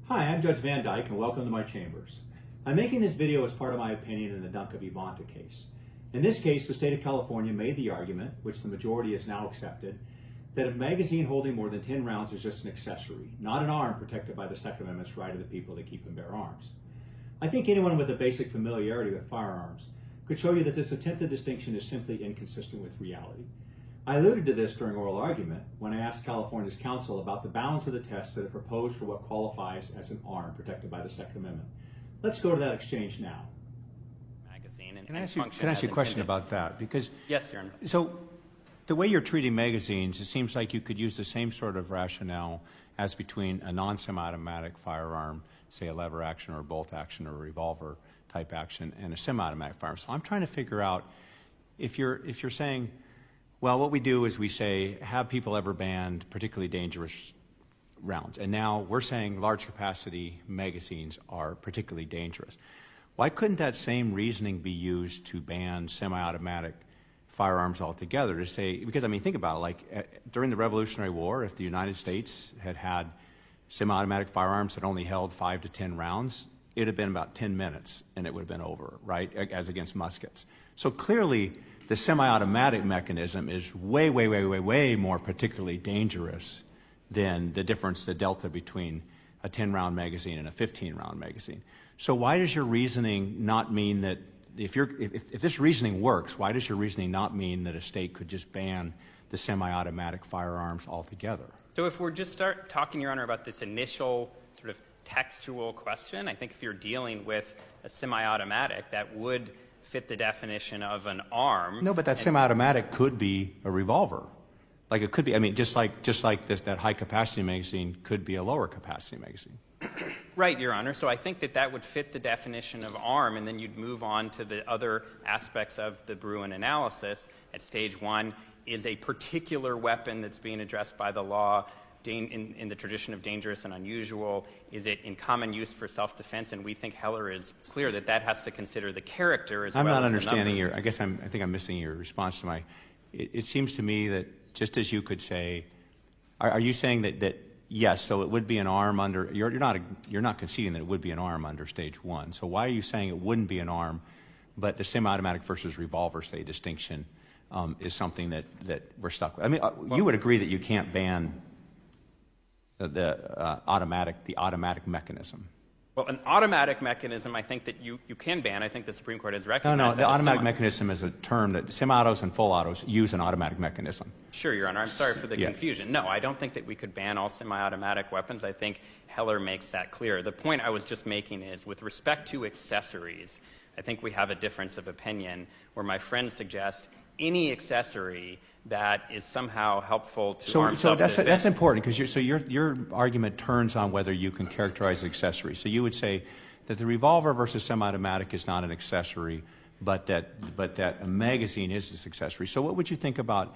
Hi, I'm Judge VanDyke and welcome to my chambers. I'm making this video as part of my opinion in the Duncan v. Bonta case. In this case, the state of California made the argument, which the majority has now accepted, that a magazine holding more than 10 rounds is just an accessory, not an arm protected by the Second Amendment's right of the people to keep and bear arms. I think anyone with a basic familiarity with firearms could show you that this attempted distinction is simply inconsistent with reality. I alluded to this during oral argument when I asked California's counsel about the balance of the tests that it proposed for what qualifies as an arm protected by the Second Amendment. Let's go to that exchange now. Can I ask you a question about that? Because yes, Your Honor. So the way you're treating magazines, it seems like you could use the same sort of rationale as between a non-semi-automatic firearm, say a lever action or a bolt action or a revolver type action, and a semi-automatic firearm. So I'm trying to figure out if you're saying, well, what we do is we say, have people ever banned particularly dangerous rounds? And now we're saying large capacity magazines are particularly dangerous. Why couldn't that same reasoning be used to ban semi-automatic firearms altogether? To say, because I mean, think about it, like during the Revolutionary War, if the United States had had semi-automatic firearms that only held 5 to 10 rounds, it would have been about 10 minutes and it would have been over, right, as against muskets. So clearly, the semi-automatic mechanism is way more particularly dangerous than the difference, the delta between a 10-round magazine and a 15-round magazine. So why does your reasoning not mean that, if this reasoning works, why does your reasoning not mean that a state could just ban the semi-automatic firearms altogether? So if we're just start talking, Your Honor, about this initial sort of textual question, I think if you're dealing with a semi-automatic, that would fit the definition of an arm. No, but that semi-automatic could be a revolver. Like it could be, I mean, just like that high-capacity magazine could be a lower-capacity magazine. Right, Your Honor. So I think that would fit the definition of arm, and then you'd move on to the other aspects of the Bruin analysis. At stage one, is a particular weapon that's being addressed by the law in the tradition of dangerous and unusual? Is it in common use for self-defense? And we think Heller is clear that has to consider the character as well as the numbers. I'm not understanding your, I think I'm missing your response to my, it seems to me that just as you could say, are you saying that yes, so it would be an arm under, you're not conceding that it would be an arm under stage one. So why are you saying it wouldn't be an arm, but the semi-automatic versus revolver, say, distinction is something that we're stuck with? I mean, you would agree that you can't ban the automatic mechanism. Well, an automatic mechanism, I think that you can ban. I think the Supreme Court has recognized No, that. the automatic mechanism is a term that semi-autos and full autos use an automatic mechanism. Sure, Your Honor. I'm sorry for the confusion. No, I don't think that we could ban all semi-automatic weapons. I think Heller makes that clear. The point I was just making is, with respect to accessories, I think we have a difference of opinion where my friends suggest any accessory that is somehow helpful to armed self-defense. So that's important, because your argument turns on whether you can characterize accessories. So you would say that the revolver versus semi-automatic is not an accessory, but that a magazine is this accessory. So what would you think about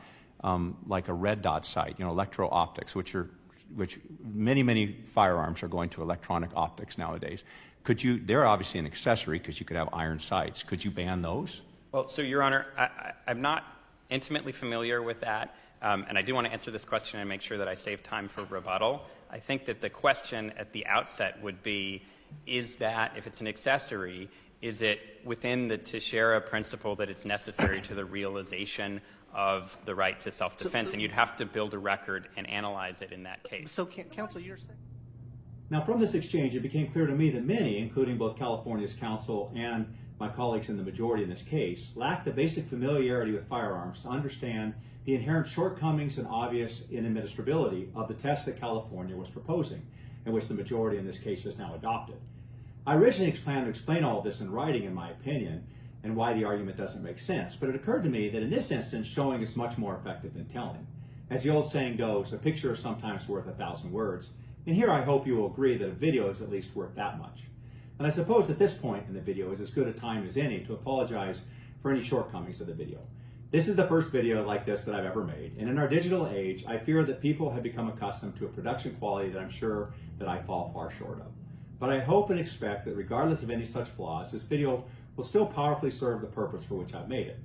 like a red dot sight, electro-optics, which many firearms are going to electronic optics nowadays. They're obviously an accessory because you could have iron sights. Could you ban those? Well, so, Your Honor, I'm not intimately familiar with that, and I do want to answer this question and make sure that I save time for rebuttal. I think that the question at the outset would be, is that, if it's an accessory, is it within the Teixeira principle that it's necessary to the realization of the right to self-defense? And you'd have to build a record and analyze it in that case. So, counsel, you're saying... Now, from this exchange, it became clear to me that many, including both California's counsel and my colleagues in the majority in this case, lack the basic familiarity with firearms to understand the inherent shortcomings and obvious inadmissibility of the test that California was proposing, and which the majority in this case has now adopted. I originally planned to explain all of this in writing, in my opinion, and why the argument doesn't make sense, but it occurred to me that in this instance, showing is much more effective than telling. As the old saying goes, a picture is sometimes worth 1,000 words, and here I hope you will agree that a video is at least worth that much. And I suppose at this point in the video is as good a time as any to apologize for any shortcomings of the video. This is the first video like this that I've ever made, and in our digital age, I fear that people have become accustomed to a production quality that I'm sure that I fall far short of. But I hope and expect that regardless of any such flaws, this video will still powerfully serve the purpose for which I've made it.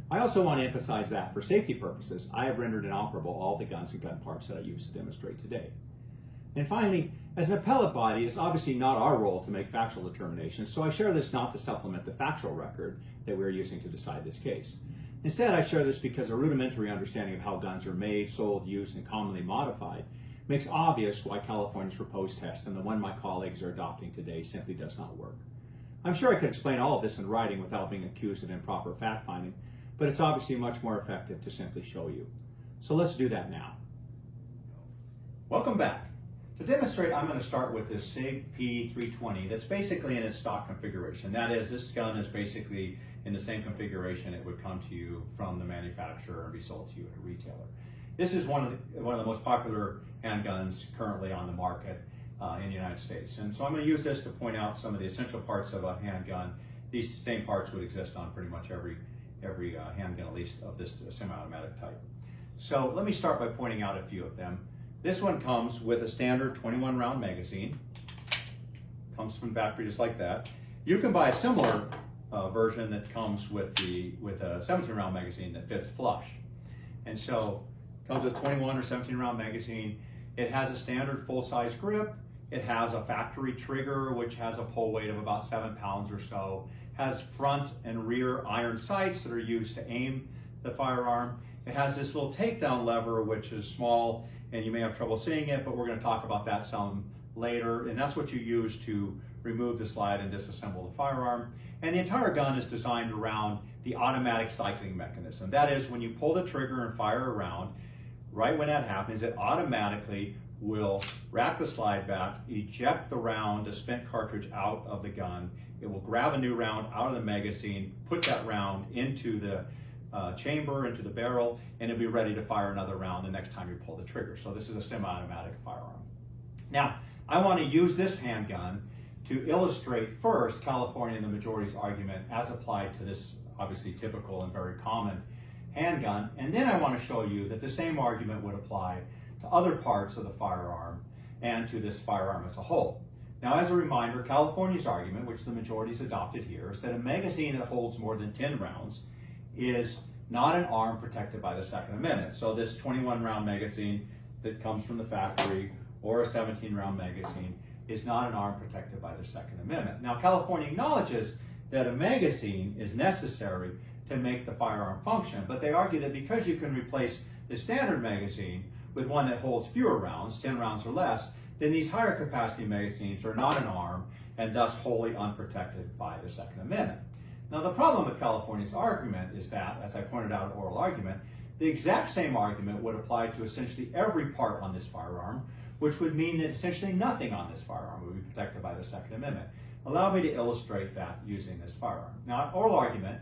I also want to emphasize that, for safety purposes, I have rendered inoperable all the guns and gun parts that I use to demonstrate today. And finally, as an appellate body, it's obviously not our role to make factual determinations, so I share this not to supplement the factual record that we're using to decide this case. Instead, I share this because a rudimentary understanding of how guns are made, sold, used, and commonly modified makes obvious why California's proposed test and the one my colleagues are adopting today simply does not work. I'm sure I could explain all of this in writing without being accused of improper fact-finding, but it's obviously much more effective to simply show you. So let's do that now. Welcome back. To demonstrate, I'm going to start with this SIG P320 that's basically in its stock configuration. That is, this gun is basically in the same configuration it would come to you from the manufacturer and be sold to you at a retailer. This is one of the most popular handguns currently on the market in the United States. And so I'm going to use this to point out some of the essential parts of a handgun. These same parts would exist on pretty much every handgun, at least of this semi-automatic type. So let me start by pointing out a few of them. This one comes with a standard 21 round magazine. Comes from factory just like that. You can buy a similar version that comes with a 17 round magazine that fits flush. And so it comes with a 21 or 17 round magazine. It has a standard full-size grip. It has a factory trigger, which has a pull weight of about 7 pounds or so. Has front and rear iron sights that are used to aim the firearm. It has this little takedown lever, which is small, and you may have trouble seeing it, but we're going to talk about that some later. And that's what you use to remove the slide and disassemble the firearm. And the entire gun is designed around the automatic cycling mechanism. That is, when you pull the trigger and fire a round, right when that happens, it automatically will rack the slide back, eject the round, the spent cartridge out of the gun. It will grab a new round out of the magazine, put that round into the chamber, into the barrel, and it'll be ready to fire another round the next time you pull the trigger. So this is a semi-automatic firearm. Now, I want to use this handgun to illustrate first California and the majority's argument as applied to this obviously typical and very common handgun, and then I want to show you that the same argument would apply to other parts of the firearm and to this firearm as a whole. Now, as a reminder, California's argument, which the majority's adopted here, is that a magazine that holds more than 10 rounds is not an arm protected by the Second Amendment. So this 21 round magazine that comes from the factory or a 17 round magazine is not an arm protected by the Second Amendment. Now, California acknowledges that a magazine is necessary to make the firearm function, but they argue that because you can replace the standard magazine with one that holds fewer rounds, 10 rounds or less, then these higher capacity magazines are not an arm and thus wholly unprotected by the Second Amendment. Now, the problem with California's argument is that, as I pointed out in oral argument, the exact same argument would apply to essentially every part on this firearm, which would mean that essentially nothing on this firearm would be protected by the Second Amendment. Allow me to illustrate that using this firearm. Now, in oral argument,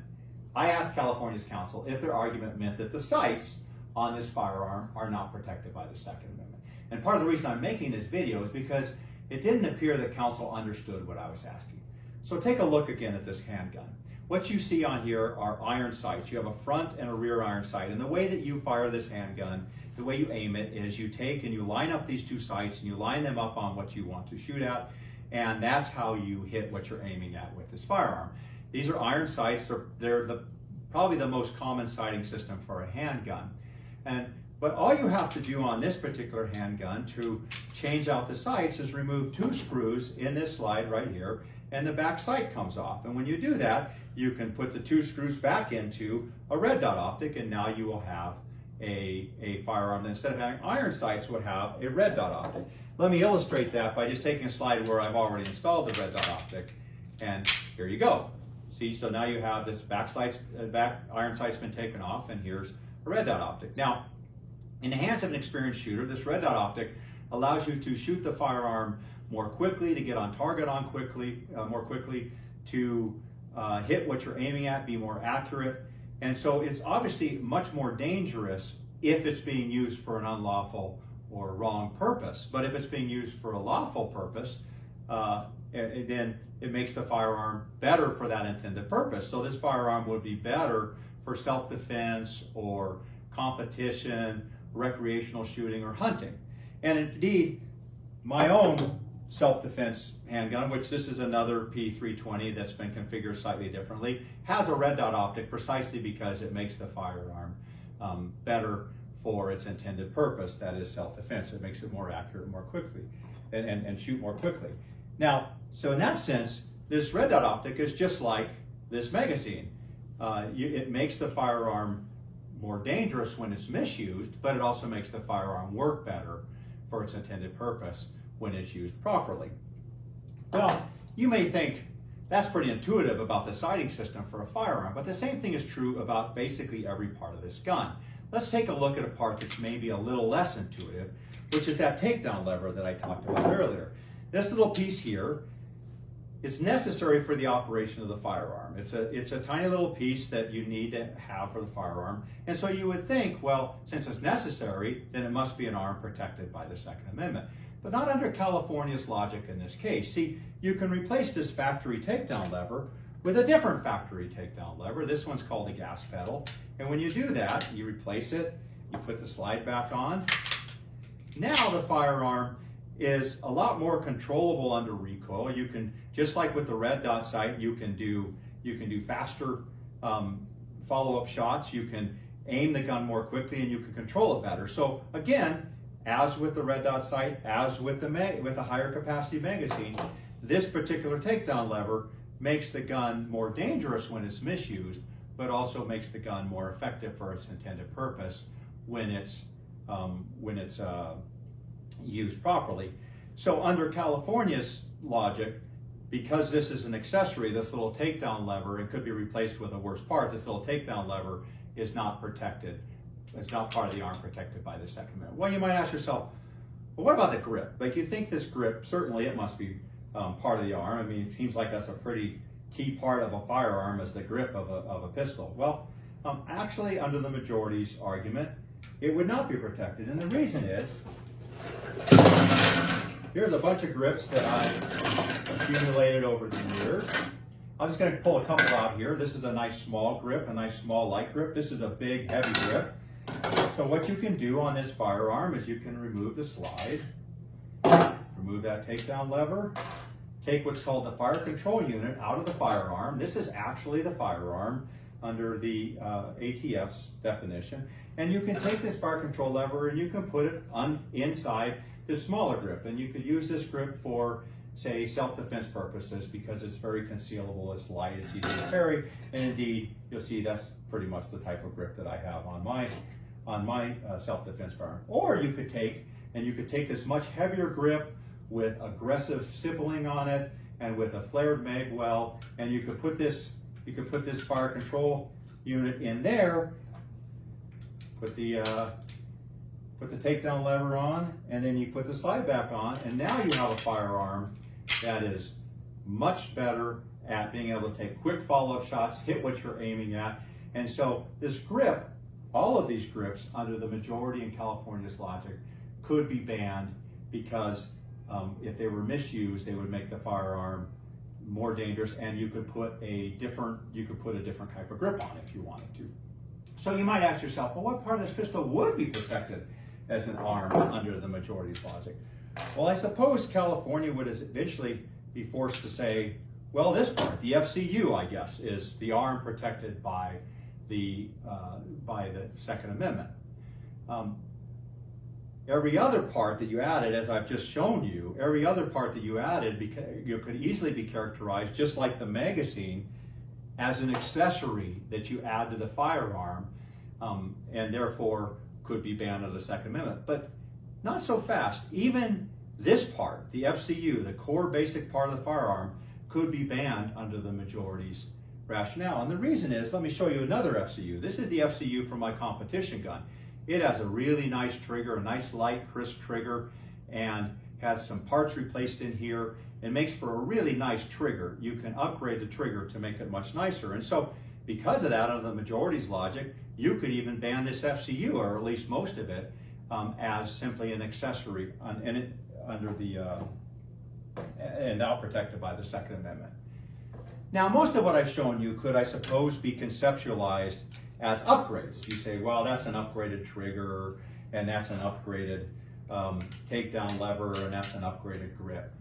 I asked California's counsel if their argument meant that the sights on this firearm are not protected by the Second Amendment. And part of the reason I'm making this video is because it didn't appear that counsel understood what I was asking. So take a look again at this handgun. What you see on here are iron sights. You have a front and a rear iron sight. And the way that you fire this handgun, the way you aim it, is you take and you line up these two sights and you line them up on what you want to shoot at. And that's how you hit what you're aiming at with this firearm. These are iron sights. They're probably the most common sighting system for a handgun. But all you have to do on this particular handgun to change out the sights is remove two screws in this slide right here, and the back sight comes off. And when you do that, you can put the two screws back into a red dot optic, and now you will have a firearm that instead of having iron sights would have a red dot optic. Let me illustrate that by just taking a slide where I've already installed the red dot optic, and here you go. See, so now you have this back iron sight's been taken off, and here's a red dot optic. Now, in the hands of an experienced shooter, this red dot optic allows you to shoot the firearm more quickly, to get on target more quickly, to hit what you're aiming at, be more accurate. And so it's obviously much more dangerous if it's being used for an unlawful or wrong purpose. But if it's being used for a lawful purpose, then it makes the firearm better for that intended purpose. So this firearm would be better for self-defense or competition, recreational shooting, or hunting. And indeed, my own self-defense handgun, which this is another P320 that's been configured slightly differently, has a red dot optic precisely because it makes the firearm better for its intended purpose, that is self-defense. It makes it more accurate more quickly and shoot more quickly. Now, so in that sense, this red dot optic is just like this magazine. It makes the firearm more dangerous when it's misused, but it also makes the firearm work better for its intended purpose when it's used properly. Well, you may think that's pretty intuitive about the sighting system for a firearm, but the same thing is true about basically every part of this gun. Let's take a look at a part that's maybe a little less intuitive, which is that takedown lever that I talked about earlier. This little piece here, it's necessary for the operation of the firearm. It's a tiny little piece that you need to have for the firearm. And so you would think, well, since it's necessary, then it must be an arm protected by the Second Amendment. But not under California's logic in this case. See, you can replace this factory takedown lever with a different factory takedown lever. This one's called a gas pedal. And when you do that, you replace it, you put the slide back on. Now the firearm is a lot more controllable under recoil. You can, just like with the red dot sight, you can do faster follow-up shots. You can aim the gun more quickly, and you can control it better. So again, as with the red dot sight, as with the higher capacity magazine, this particular takedown lever makes the gun more dangerous when it's misused, but also makes the gun more effective for its intended purpose when it's used properly. So under California's logic, because this is an accessory, this little takedown lever, it could be replaced with a worse part. This little takedown lever is not protected. It's not part of the arm protected by the Second Amendment. Well, you might ask yourself, well, what about the grip? Like, you think this grip, certainly it must be part of the arm. I mean, it seems like that's a pretty key part of a firearm, is the grip of a pistol. Well, actually, under the majority's argument, it would not be protected. And the reason is, here's a bunch of grips that I accumulated over the years. I'm just going to pull a couple out here. This is a nice small grip, a nice small light grip. This is a big heavy grip. So what you can do on this firearm is you can remove the slide, remove that takedown lever, take what's called the fire control unit out of the firearm. This is actually the firearm under the ATF's definition. And you can take this fire control lever and you can put it inside this smaller grip. And you could use this grip for, say, self-defense purposes, because it's very concealable, it's light, it's easy to carry, and indeed, you'll see that's pretty much the type of grip that I have on my self-defense firearm. Or you could take this much heavier grip with aggressive stippling on it and with a flared mag well, and you could put this fire control unit in there, put the takedown lever on, and then you put the slide back on, and now you have a firearm that is much better at being able to take quick follow-up shots, hit what you're aiming at. And so this grip, all of these grips under the majority in California's logic, could be banned because if they were misused, they would make the firearm more dangerous, and you could put a different type of grip on if you wanted to. So you might ask yourself, well, what part of this pistol would be protected as an arm under the majority's logic? Well, I suppose California would eventually be forced to say, well, this part, the FCU, I guess, is the arm protected by the Second Amendment. Every other part that you added, as I've just shown you, every other part that you added could easily be characterized, just like the magazine, as an accessory that you add to the firearm, and therefore could be banned under the Second Amendment. But not so fast. Even this part, the FCU, the core basic part of the firearm, could be banned under the majority's rationale. And the reason is, let me show you another FCU. This is the FCU for my competition gun. It has a really nice trigger, a nice light, crisp trigger, and has some parts replaced in here. It makes for a really nice trigger. You can upgrade the trigger to make it much nicer. And so, because of that, under the majority's logic, you could even ban this FCU, or at least most of it, as simply an accessory, and now protected by the Second Amendment. Now, most of what I've shown you could, I suppose, be conceptualized as upgrades. You say, well, that's an upgraded trigger, and that's an upgraded takedown lever, and that's an upgraded grip.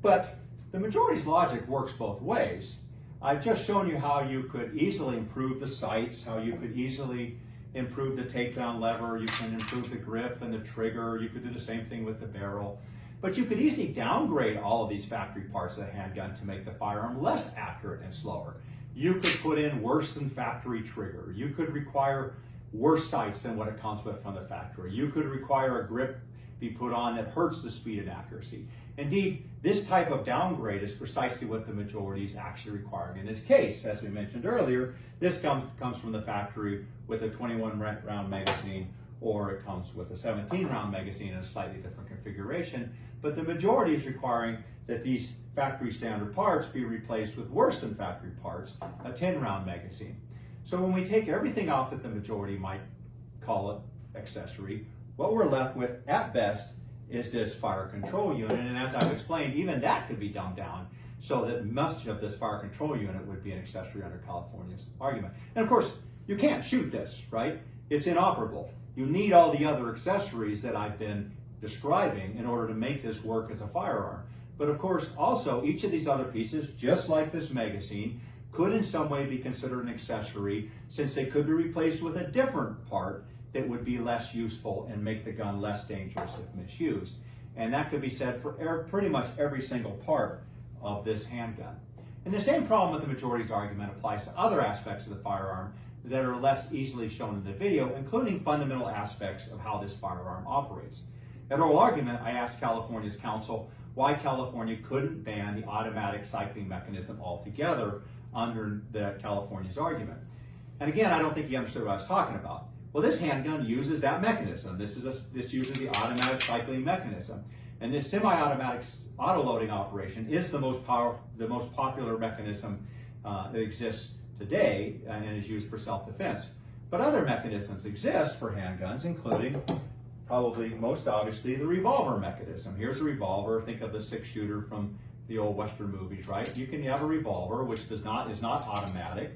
But the majority's logic works both ways. I've just shown you how you could easily improve the sights, how you could easily improve the takedown lever, you can improve the grip and the trigger, you could do the same thing with the barrel. But you could easily downgrade all of these factory parts of the handgun to make the firearm less accurate and slower. You could put in worse than factory trigger. You could require worse sights than what it comes with from the factory. You could require a grip be put on that hurts the speed and accuracy. Indeed, this type of downgrade is precisely what the majority is actually requiring in this case. As we mentioned earlier, this comes from the factory with a 21-round magazine, or it comes with a 17-round magazine in a slightly different configuration. But the majority is requiring that these factory standard parts be replaced with worse than factory parts, a 10-round magazine. So when we take everything off that the majority might call it accessory, what we're left with at best is this fire control unit. And as I've explained, even that could be dumbed down so that much of this fire control unit would be an accessory under California's argument. And of course, you can't shoot this, right? It's inoperable. You need all the other accessories that I've been describing in order to make this work as a firearm. But of course, also, each of these other pieces, just like this magazine, could in some way be considered an accessory, since they could be replaced with a different part that would be less useful and make the gun less dangerous if misused. And that could be said for pretty much every single part of this handgun. And the same problem with the majority's argument applies to other aspects of the firearm that are less easily shown in the video, including fundamental aspects of how this firearm operates. At oral argument, I asked California's counsel why California couldn't ban the automatic cycling mechanism altogether under California's argument. And again, I don't think he understood what I was talking about. Well, this handgun uses that mechanism. This uses the automatic cycling mechanism. And this semi-automatic auto-loading operation is the most popular mechanism that exists today and is used for self-defense. But other mechanisms exist for handguns, including, probably most obviously, the revolver mechanism. Here's a revolver. Think of the 6-shooter from the old Western movies, right? You can have a revolver which is not automatic.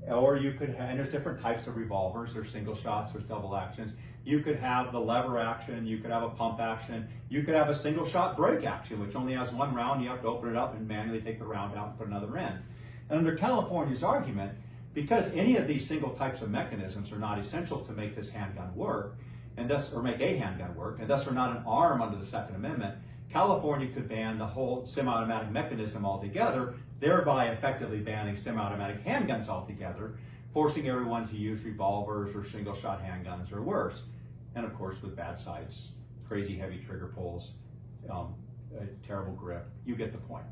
Or you could have, and there's different types of revolvers. There's single shots, there's double actions. You could have the lever action, you could have a pump action, you could have a single shot break action, which only has one round. You have to open it up and manually take the round out and put another in. And under California's argument, because any of these single types of mechanisms are not essential to make this handgun work, and thus, or make a handgun work, and thus are not an arm under the Second Amendment, California could ban the whole semi-automatic mechanism altogether, thereby effectively banning semi-automatic handguns altogether, forcing everyone to use revolvers or single-shot handguns or worse. And of course, with bad sights, crazy heavy trigger pulls, a terrible grip, you get the point.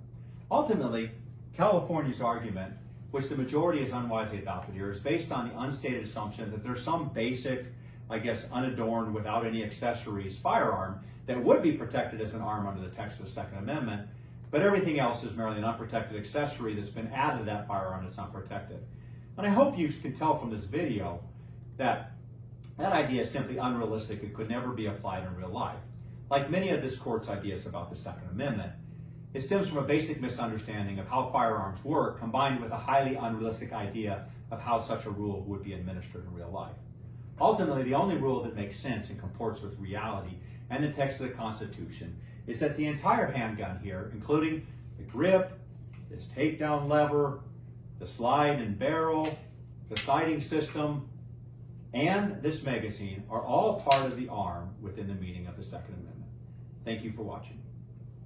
Ultimately, California's argument, which the majority has unwisely adopted here, is based on the unstated assumption that there's some basic, I guess, unadorned, without any accessories firearm that would be protected as an arm under the text of the Second Amendment, but everything else is merely an unprotected accessory that's been added to that firearm that's unprotected. And I hope you can tell from this video that that idea is simply unrealistic. It could never be applied in real life. Like many of this court's ideas about the Second Amendment, it stems from a basic misunderstanding of how firearms work, combined with a highly unrealistic idea of how such a rule would be administered in real life. Ultimately, the only rule that makes sense and comports with reality and the text of the Constitution is that the entire handgun here, including the grip, this takedown lever, the slide and barrel, the sighting system, and this magazine, are all part of the arm within the meaning of the Second Amendment. Thank you for watching.